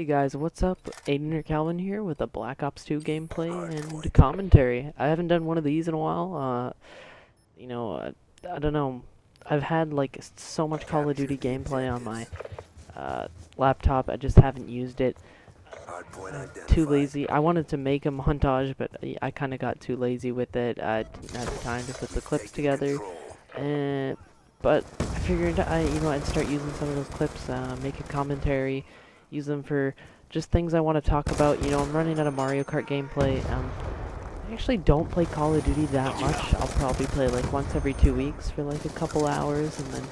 Hey guys, what's up? Aiden or Calvin here with a Black Ops 2 gameplay and commentary. I haven't done one of these in a while. You know, I don't know. I've had like so much Call of Duty gameplay on my laptop. I just haven't used it. Too lazy. I wanted to make a montage, but I kind of got too lazy with it. I didn't have time to put the clips together. And but I figured I'd start using some of those clips, make a commentary, use them for just things I want to talk about. I'm running out of Mario Kart gameplay. I actually don't play Call of Duty that much. I'll probably play like once every 2 weeks for like a couple hours, and then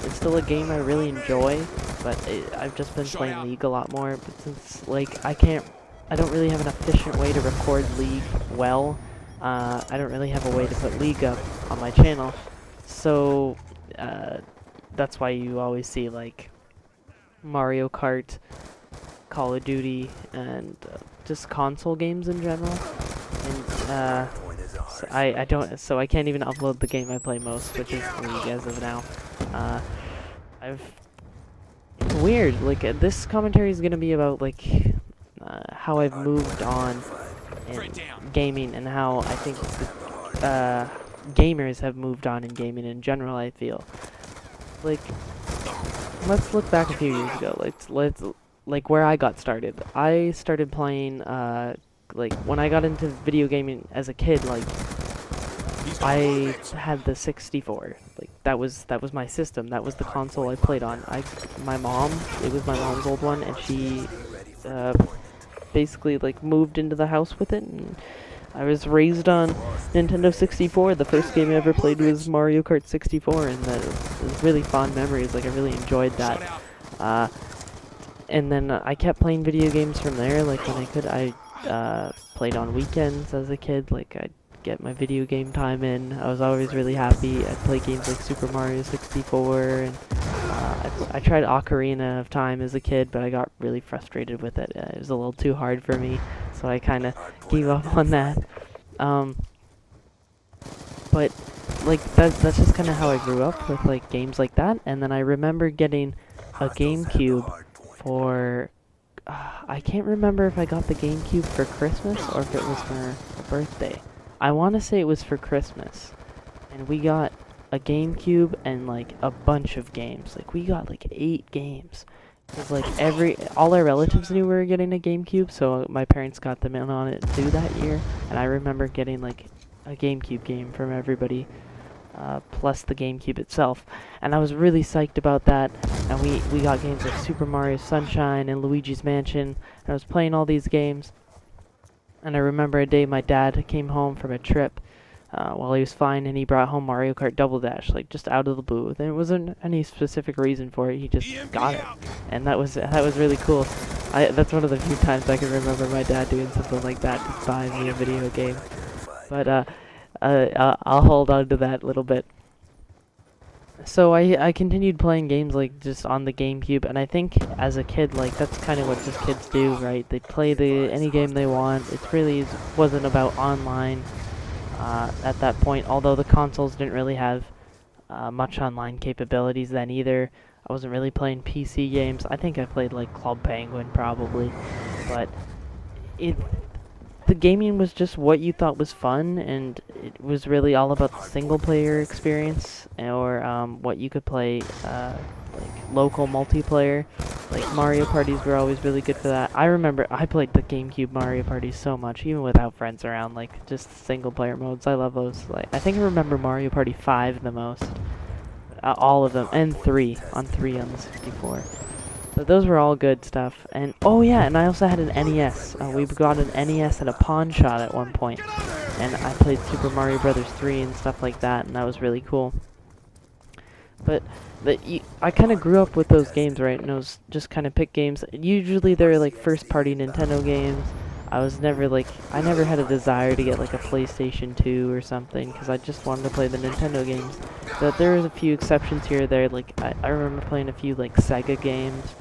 it's still a game I really enjoy, but I've just been playing League a lot more. But since like I don't really have an efficient way to record League well. I don't really have a way to put League up on my channel, so that's why you always see like Mario Kart, Call of Duty, and just console games in general. And so I can't even upload the game I play most, which is League as of now. I've It's weird. Like this commentary is gonna be about like how I've moved on in gaming and how I think gamers have moved on in gaming in general. I feel like let's look back a few years ago. Let's like where I got started. I started playing like when I got into video gaming as a kid. Like I had the 64. Like that was my system. That was the console I played on. My mom, it was my mom's old one, and she basically like moved into the house with it, and I was raised on Nintendo 64. The first game I ever played was Mario Kart 64, and that was really fond memories. Like I really enjoyed that. And then I kept playing video games from there. Like when I could, I played on weekends as a kid. Like I'd get my video game time in. I was always really happy. I'd play games like Super Mario 64, and I tried Ocarina of Time as a kid, but I got really frustrated with it. It was a little too hard for me, so I kind of gave up on that. But like that's just kind of how I grew up with like games like that. And then I remember getting a GameCube for I can't remember if I got the GameCube for Christmas or if it was for a birthday. I want to say it was for Christmas, and we got a GameCube and like a bunch of games. Like we got like 8 games. Cause like all our relatives knew we were getting a GameCube, so my parents got them in on it too that year. And I remember getting like a GameCube game from everybody, plus the GameCube itself. And I was really psyched about that. And we got games like Super Mario Sunshine and Luigi's Mansion. And I was playing all these games. And I remember a day my dad came home from a trip while he was flying, and he brought home Mario Kart Double Dash, like just out of the blue. There wasn't any specific reason for it. He just got it, and that was really cool. That's one of the few times I can remember my dad doing something like that, just buying me a video game. But I'll hold on to that a little bit. So I continued playing games like just on the GameCube, and I think as a kid, like that's kind of what just kids do, right? They play any game they want. It really wasn't about online at that point, although the consoles didn't really have much online capabilities then either. I wasn't really playing PC games. I think I played like Club Penguin probably, but the gaming was just what you thought was fun, and it was really all about the single player experience, or what you could play like local multiplayer. Like Mario parties were always really good for that. I remember I played the GameCube Mario parties so much, even without friends around, like just single player modes. I love those. Like I think I remember Mario Party 5 the most. All of them, and 3 on the 64. But those were all good stuff. And oh yeah, and I also had an NES. We got an NES at a pawn shop at one point, and I played Super Mario Brothers 3 and stuff like that, and that was really cool. But I kind of grew up with those games, right? And those just kind of pick games. Usually they're like first-party Nintendo games. I never had a desire to get like a PlayStation 2 or something, because I just wanted to play the Nintendo games. But there was a few exceptions here or there. Like I remember playing a few like Sega games.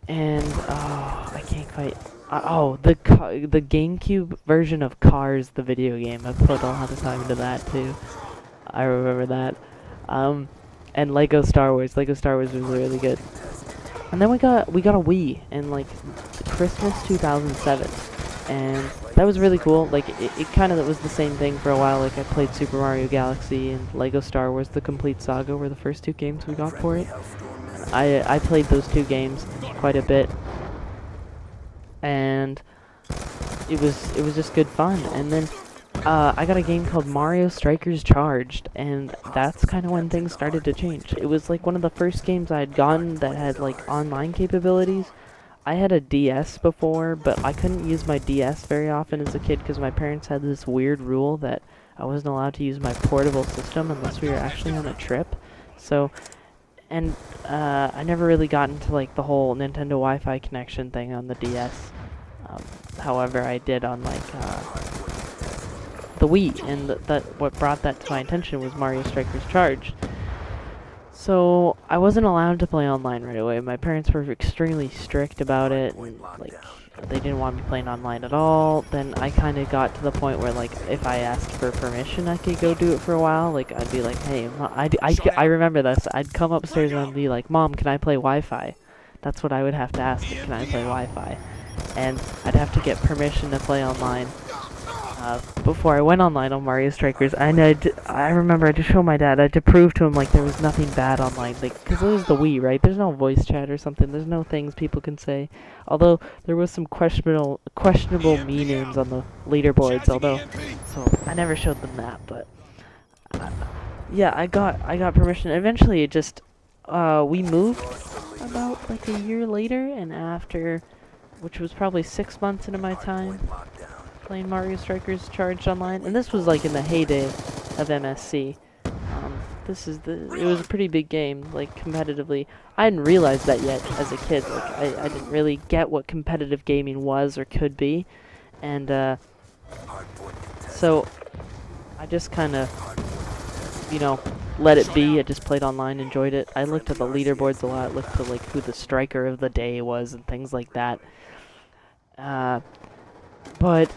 And I can't quite. The GameCube version of Cars, the video game. I put a lot of time into that too. I remember that. And Lego Star Wars. Lego Star Wars was really good. And then we got a Wii in like Christmas 2007, and that was really cool. Like it kind of was the same thing for a while. Like I played Super Mario Galaxy and Lego Star Wars: The Complete Saga were the first two games we got for it. I played those two games quite a bit, and it was just good fun. And then I got a game called Mario Strikers Charged, and that's kind of when things started to change. It was like one of the first games I had gotten that had like online capabilities. I had a DS before, but I couldn't use my DS very often as a kid because my parents had this weird rule that I wasn't allowed to use my portable system unless we were actually on a trip. So, and I never really got into like the whole Nintendo Wi-Fi connection thing on the DS. However, I did on like the Wii, and what brought that to my attention was Mario Strikers Charged. So I wasn't allowed to play online right away. My parents were extremely strict about it, and like they didn't want me playing online at all. Then I kind of got to the point where like if I asked for permission, I could go do it for a while. Like I'd be like, hey, I remember this. I'd come upstairs and I'd be like, Mom, can I play Wi-Fi? That's what I would have to ask. Can I play Wi-Fi? And I'd have to get permission to play online. Before I went online on Mario Strikers, and I remember I had to show my dad, I had to prove to him, like, there was nothing bad online, like, because it was the Wii, right? There's no voice chat or something, there's no things people can say, although there was some questionable me names on the leaderboards, so I never showed them that, but, yeah, I got permission. Eventually it just, we moved about, like, a year later, and after, which was probably 6 months into my time playing Mario Strikers Charged online, and this was like in the heyday of MSC. It was a pretty big game, like competitively. I hadn't realized that yet as a kid. Like I didn't really get what competitive gaming was or could be, and so I just kind of, let it be. I just played online, enjoyed it. I looked at the leaderboards a lot, looked at like who the striker of the day was and things like that. But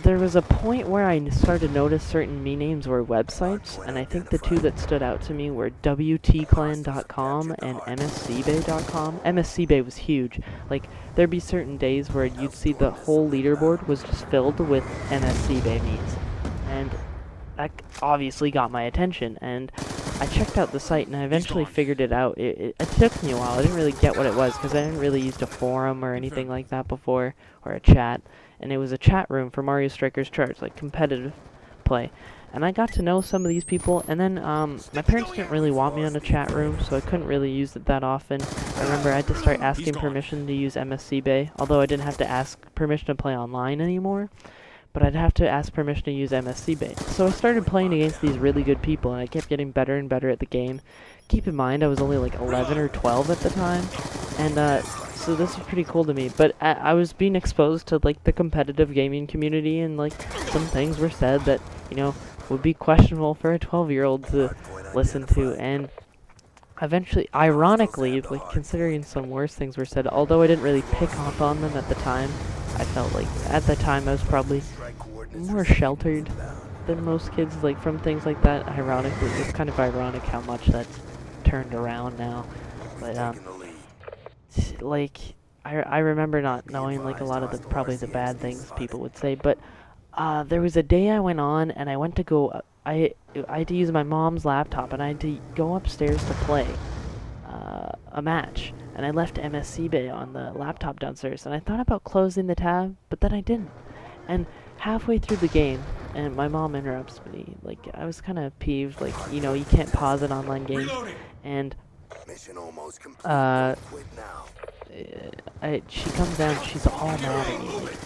there was a point where I started to notice certain me names were websites, and I think the two that stood out to me were WTClan.com and MSCBay.com. MSCBay was huge. Like, there'd be certain days where you'd see the whole leaderboard was just filled with MSCBay memes. And that obviously got my attention, and I checked out the site, and I eventually figured it out. It took me a while. I didn't really get what it was, because I hadn't really used a forum or anything like that before, or a chat. And it was a chat room for Mario Strikers Charged, like competitive play. And I got to know some of these people, and then my parents didn't really want me on a chat room, so I couldn't really use it that often. I remember I had to start asking permission to use MSCBay, although I didn't have to ask permission to play online anymore, but I'd have to ask permission to use MSCBay. So I started playing against these really good people, and I kept getting better and better at the game. Keep in mind, I was only like 11 or 12 at the time, and so this was pretty cool to me, but I was being exposed to like the competitive gaming community, and like some things were said that, would be questionable for a 12-year-old to listen to, and eventually, ironically, like considering some worse things were said, although I didn't really pick up on them at the time, I felt like at the time I was probably more sheltered than most kids, like from things like that. Ironically, it's kind of ironic how much that's turned around now, but like I remember not knowing like a lot of probably the bad things people would say, but there was a day I went on and I went to go I had to use my mom's laptop, and I had to go upstairs to play a match, and I left MSCBay on the laptop downstairs, and I thought about closing the tab, but then I didn't. And halfway through the game, and my mom interrupts me, like I was kind of peeved, like you can't pause an online game, and she comes down, she's all mad at me, like,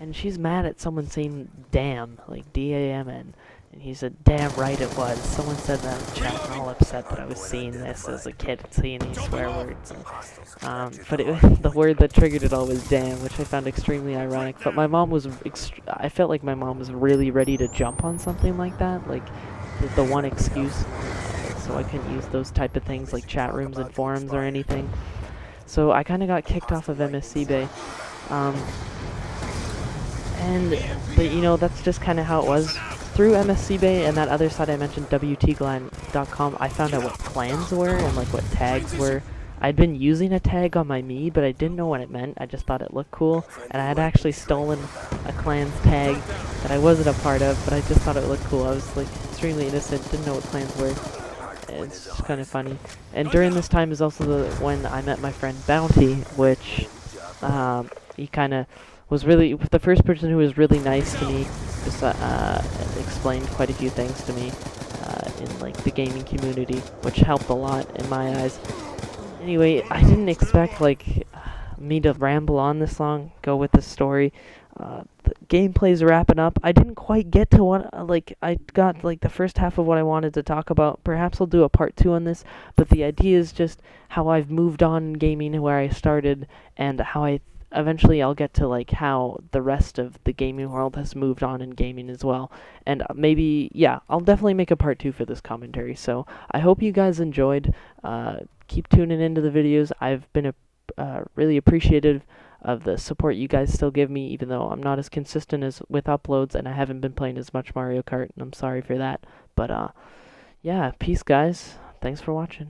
and she's mad at someone saying damn, like DAMN, and he said, damn right it was. Someone said that in the chat, and all upset that I was seeing this as a kid, seeing these swear words, and, but the word that triggered it all was damn, which I found extremely ironic, but my mom was, I felt like my mom was really ready to jump on something like that, like, the one excuse, so I couldn't use those type of things, like chat rooms and forums or anything. So I kind of got kicked off of MSCBay, but that's just kind of how it was. Through MSCBay and that other site I mentioned, WTClan.com, I found out what clans were and like what tags were. I'd been using a tag on my Mii, but I didn't know what it meant. I just thought it looked cool, and I had actually stolen a clan's tag that I wasn't a part of, but I just thought it looked cool. I was like extremely innocent, didn't know what clans were. It's just kind of funny. And during this time is also when I met my friend Bounty, which he kind of was really the first person who was really nice to me. Just explained quite a few things to me in like the gaming community, which helped a lot in my eyes. Anyway, I didn't expect like me to ramble on this long, go with the story. The gameplay's wrapping up. I didn't quite get to what like I got like the first half of what I wanted to talk about. Perhaps I'll do a part 2 on this, but the idea is just how I've moved on in gaming, where I started, and how I eventually I'll get to like how the rest of the gaming world has moved on in gaming as well. And maybe yeah, I'll definitely make a part 2 for this commentary. So I hope you guys enjoyed. Keep tuning into the videos. I've been really appreciative of the support you guys still give me, even though I'm not as consistent as with uploads and I haven't been playing as much Mario Kart, and I'm sorry for that. But yeah, peace guys. Thanks for watching.